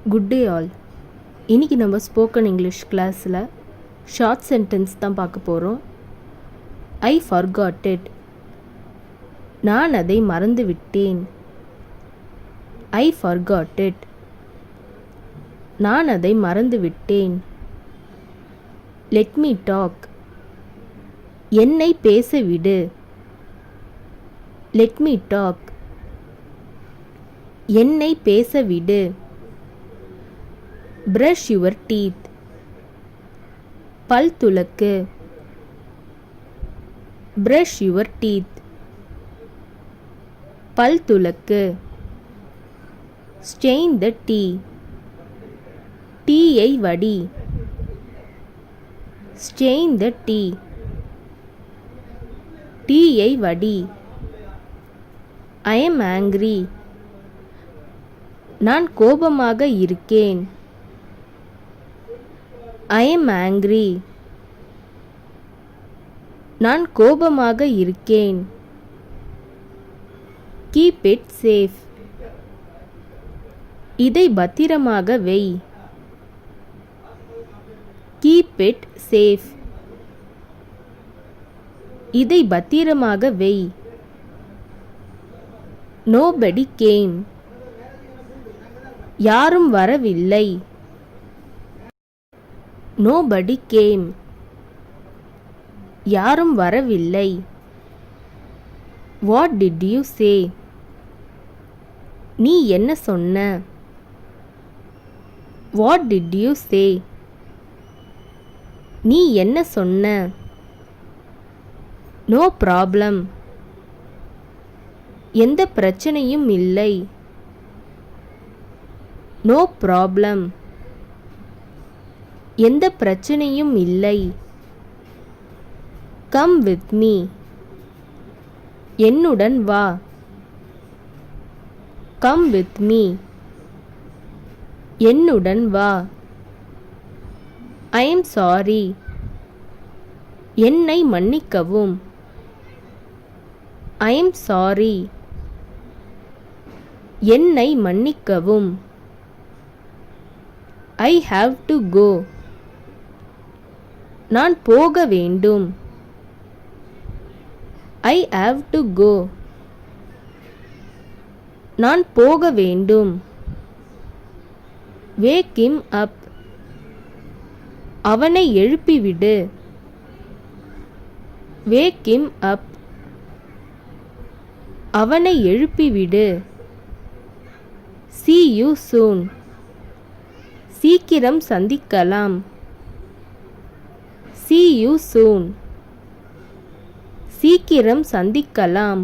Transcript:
Good day all. இன்றைக்கி நம்ம spoken English கிளாஸில் ஷார்ட் சென்டென்ஸ் தான் பார்க்க போகிறோம். I forgot it. நான் அதை மறந்து விட்டேன். I forgot it. நான் அதை மறந்து விட்டேன். Let me talk. என்னை பேச விடு. Let me talk. என்னை பேச விடு. Brush your teeth. பல் துலக்கு. Brush your teeth. பல் துலக்கு. Strain the tea. டீயை வடி. Strain the tea. டீயை வடி. I am angry. நான் கோபமாக இருக்கேன். I am angry. நான் கோபமாக இருக்கேன். Keep it safe. இதை பத்திரமாக வை. Keep it safe. இதை பத்திரமாக வை. Nobody came. யாரும் வரவில்லை. Nobody came. யாரும் வரவில்லை. What did you say? நீ என்ன சொன்ன? What did you say? நீ என்ன சொன்ன? No problem. எந்த பிரச்சனையும் இல்லை. No problem. எந்த பிரச்சனையும் இல்லை. Come with me. என்னுடன் வா. Come with me. என்னுடன் வா. I am sorry. என்னை மன்னிக்கவும். I am sorry. என்னை மன்னிக்கவும். I have to go. நான் போக வேண்டும். I have to go. நான் போக வேண்டும். Wake him up. அவனை எழுப்பிவிடு. Wake him up. அவனை எழுப்பிவிடு. See you soon. சீக்கிரம் சந்திக்கலாம். See you soon. சீக்கிரம் சந்திக்கலாம்.